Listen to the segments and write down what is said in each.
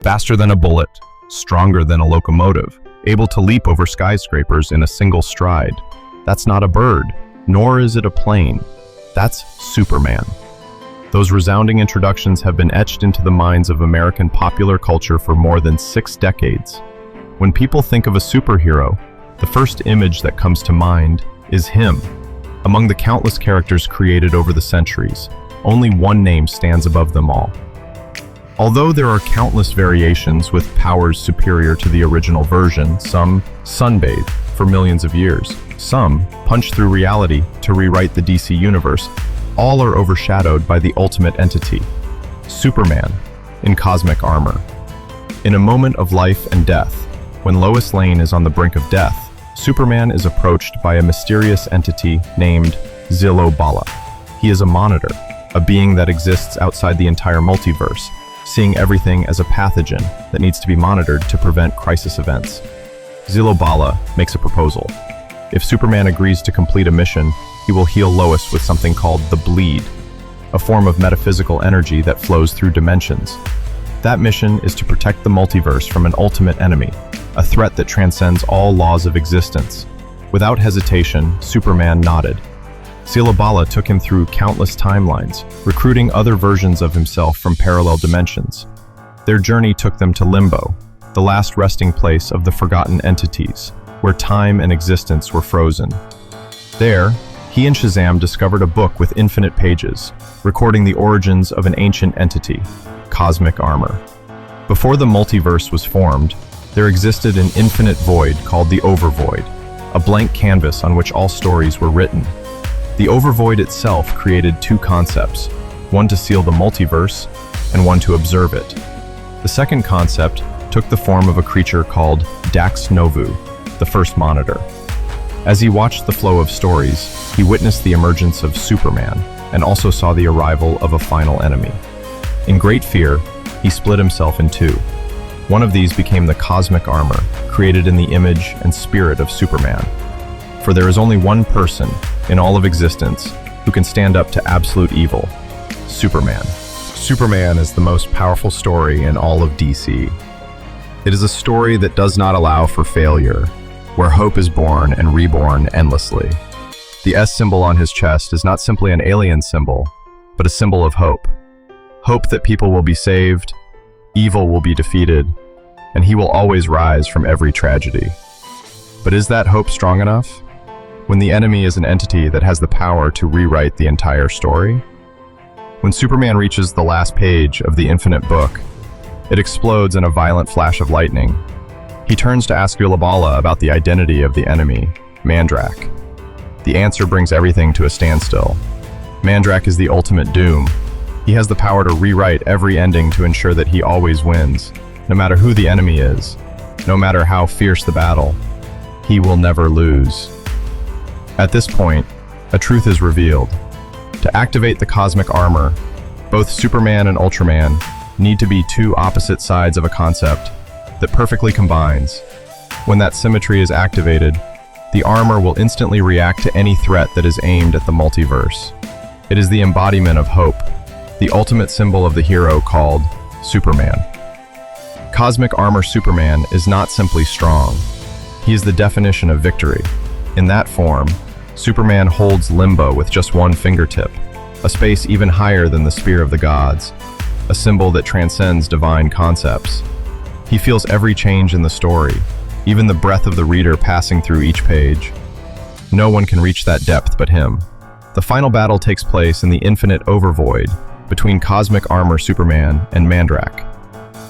Faster than a bullet, stronger than a locomotive, able to leap over skyscrapers in a single stride. That's not a bird, nor is it a plane. That's Superman. Those resounding introductions have been etched into the minds of American popular culture for more than 6 decades. When people think of a superhero, the first image that comes to mind is him. Among the countless characters created over the centuries, only one name stands above them all. Although there are countless variations with powers superior to the original version, some sunbathe for millions of years, some punch through reality to rewrite the DC universe, all are overshadowed by the ultimate entity, Superman, in cosmic armor. In a moment of life and death, when Lois Lane is on the brink of death, Superman is approached by a mysterious entity named Zilobala. He is a monitor, a being that exists outside the entire multiverse, seeing everything as a pathogen that needs to be monitored to prevent crisis events. Zilobala makes a proposal. If Superman agrees to complete a mission, he will heal Lois with something called the bleed, a form of metaphysical energy that flows through dimensions. That mission is to protect the multiverse from an ultimate enemy, a threat that transcends all laws of existence. Without hesitation, Superman nodded. Zilobala took him through countless timelines, recruiting other versions of himself from parallel dimensions. Their journey took them to Limbo, the last resting place of the forgotten entities, where time and existence were frozen. There, he and Shazam discovered a book with infinite pages, recording the origins of an ancient entity, cosmic armor. Before the multiverse was formed, there existed an infinite void called the Overvoid, a blank canvas on which all stories were written. The Overvoid itself created 2 concepts, one to seal the multiverse and one to observe it. The second concept took the form of a creature called Dax Novu, the first monitor. As he watched the flow of stories, he witnessed the emergence of Superman and also saw the arrival of a final enemy. In great fear, he split himself in 2. One of these became the cosmic armor, created in the image and spirit of Superman. For there is only one person in all of existence who can stand up to absolute evil, Superman. Superman is the most powerful story in all of DC. It is a story that does not allow for failure, where hope is born and reborn endlessly. The S symbol on his chest is not simply an alien symbol, but a symbol of hope. Hope that people will be saved, evil will be defeated, and he will always rise from every tragedy. But is that hope strong enough? When the enemy is an entity that has the power to rewrite the entire story? When Superman reaches the last page of the infinite book, it explodes in a violent flash of lightning. He turns to ask Zilobala about the identity of the enemy, Mandrakk. The answer brings everything to a standstill. Mandrakk is the ultimate doom. He has the power to rewrite every ending to ensure that he always wins. No matter who the enemy is, no matter how fierce the battle, he will never lose. At this point, a truth is revealed. To activate the cosmic armor, both Superman and Ultraman need to be 2 opposite sides of a concept that perfectly combines. When that symmetry is activated, the armor will instantly react to any threat that is aimed at the multiverse. It is the embodiment of hope, the ultimate symbol of the hero called Superman. Cosmic armor Superman is not simply strong. He is the definition of victory. In that form, Superman holds Limbo with just 1 fingertip, a space even higher than the spear of the gods, a symbol that transcends divine concepts. He feels every change in the story, even the breath of the reader passing through each page. No one can reach that depth but him. The final battle takes place in the infinite Overvoid between cosmic armor Superman and Mandrakk.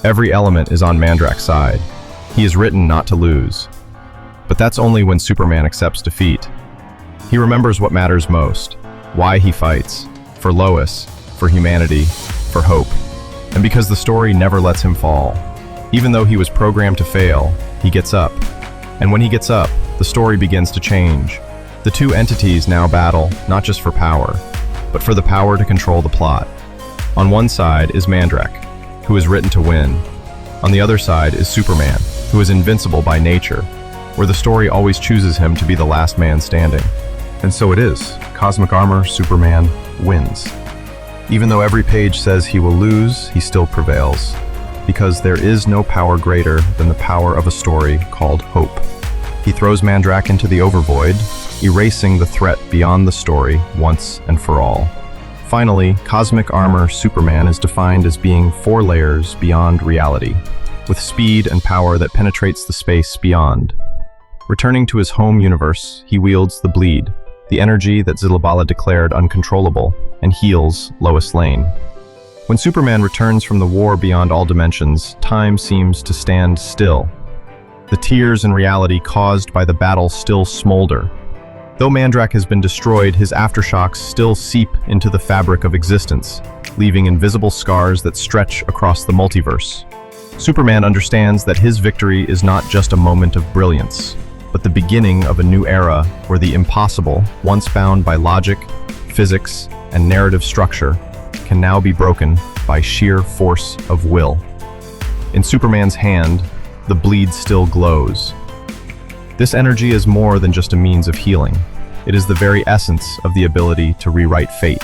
Every element is on Mandrakk's side. He is written not to lose. But that's only when Superman accepts defeat. He remembers what matters most, why he fights, for Lois, for humanity, for hope. And because the story never lets him fall. Even though he was programmed to fail, he gets up. And when he gets up, the story begins to change. The 2 entities now battle, not just for power, but for the power to control the plot. On one side is Mandrakk, who is written to win. On the other side is Superman, who is invincible by nature, where the story always chooses him to be the last man standing. And so it is. Cosmic armor, Superman, wins. Even though every page says he will lose, he still prevails. because there is no power greater than the power of a story called hope. He throws Mandrakk into the overvoid, erasing the threat beyond the story once and for all. Finally, cosmic armor Superman is defined as being 4 layers beyond reality, with speed and power that penetrates the space beyond. Returning to his home universe, he wields the bleed, the energy that Zilobala declared uncontrollable, and heals Lois Lane. When Superman returns from the war beyond all dimensions, time seems to stand still. The tears and reality caused by the battle still smolder. Though Mandrakk has been destroyed, his aftershocks still seep into the fabric of existence, leaving invisible scars that stretch across the multiverse. Superman understands that his victory is not just a moment of brilliance, but the beginning of a new era where the impossible, once bound by logic, physics, and narrative structure, can now be broken by sheer force of will. In Superman's hand, the bleed still glows. This energy is more than just a means of healing. It is the very essence of the ability to rewrite fate.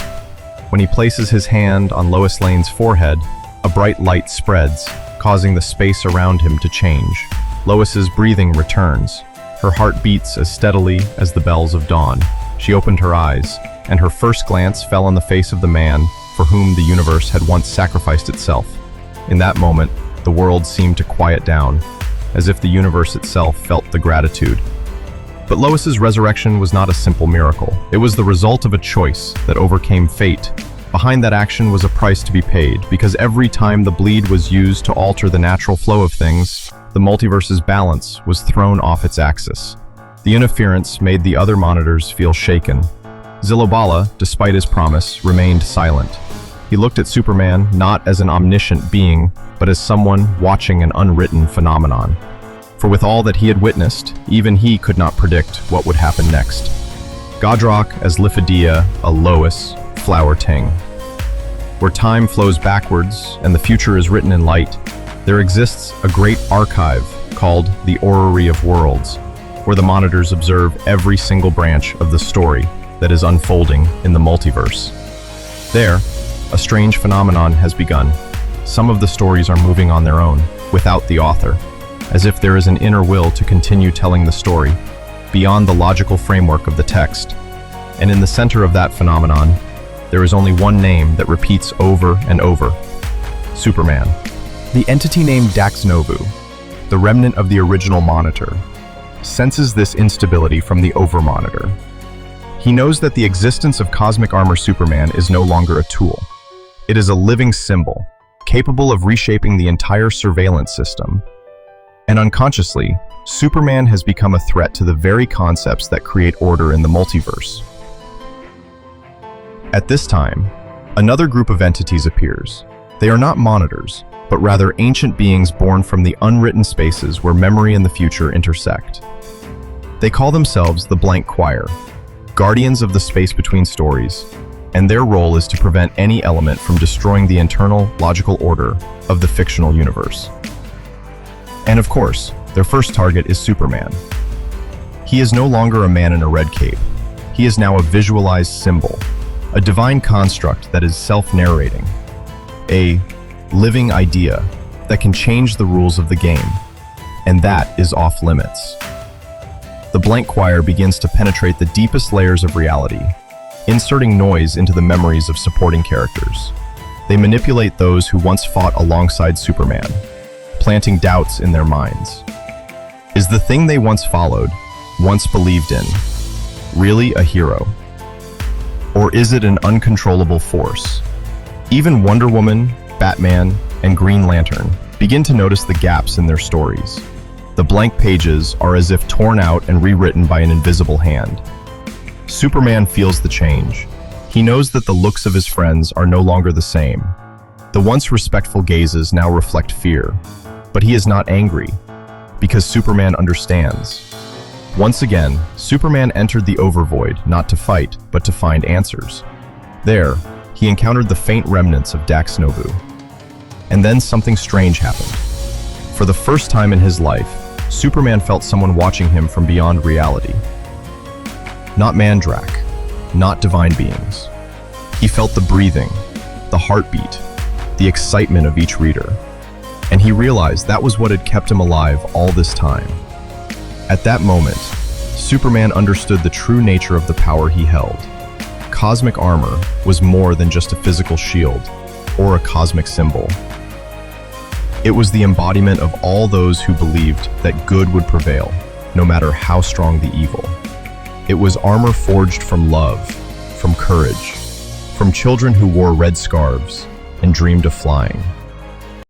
When he places his hand on Lois Lane's forehead, a bright light spreads, causing the space around him to change. Lois's breathing returns. Her heart beats as steadily as the bells of dawn. She opened her eyes, and her first glance fell on the face of the man for whom the universe had once sacrificed itself. In that moment, the world seemed to quiet down, as if the universe itself felt the gratitude. But Lois's resurrection was not a simple miracle. It was the result of a choice that overcame fate. Behind that action was a price to be paid, because every time the bleed was used to alter the natural flow of things, the multiverse's balance was thrown off its axis. The interference made the other monitors feel shaken. Zilobala, despite his promise, remained silent. He looked at Superman not as an omniscient being, but as someone watching an unwritten phenomenon. For with all that he had witnessed, even he could not predict what would happen next. Godrock as Lifidia, a Lois, flower ting. Where time flows backwards and the future is written in light, there exists a great archive called the Orrery of Worlds, where the monitors observe every single branch of the story that is unfolding in the multiverse. There, a strange phenomenon has begun. Some of the stories are moving on their own, without the author, as if there is an inner will to continue telling the story, beyond the logical framework of the text. And in the center of that phenomenon, there is only one name that repeats over and over: Superman. The entity named Dax Novu, the remnant of the original monitor, senses this instability from the over-monitor. He knows that the existence of cosmic armor Superman is no longer a tool. It is a living symbol, capable of reshaping the entire surveillance system. And unconsciously, Superman has become a threat to the very concepts that create order in the multiverse. At this time, another group of entities appears. They are not monitors, but rather ancient beings born from the unwritten spaces where memory and the future intersect. They call themselves the Blank Choir, guardians of the space between stories, and their role is to prevent any element from destroying the internal, logical order of the fictional universe. And of course, their first target is Superman. He is no longer a man in a red cape. He is now a visualized symbol, a divine construct that is self-narrating, a living idea that can change the rules of the game, and that is off limits. The Blank Choir begins to penetrate the deepest layers of reality, inserting noise into the memories of supporting characters. They manipulate those who once fought alongside Superman, planting doubts in their minds. Is the thing they once followed, once believed in, really a hero? Or is it an uncontrollable force? Even Wonder Woman, Batman, and Green Lantern begin to notice the gaps in their stories. The blank pages are as if torn out and rewritten by an invisible hand. Superman feels the change. He knows that the looks of his friends are no longer the same. The once respectful gazes now reflect fear. But he is not angry, because Superman understands. Once again, Superman entered the overvoid not to fight, but to find answers. There, he encountered the faint remnants of Dax Novu. And then something strange happened. For the first time in his life, Superman felt someone watching him from beyond reality. Not Mandrakk, not divine beings. He felt the breathing, the heartbeat, the excitement of each reader. And he realized that was what had kept him alive all this time. At that moment, Superman understood the true nature of the power he held. Cosmic armor was more than just a physical shield or a cosmic symbol. It was the embodiment of all those who believed that good would prevail, no matter how strong the evil. It was armor forged from love, from courage, from children who wore red scarves and dreamed of flying.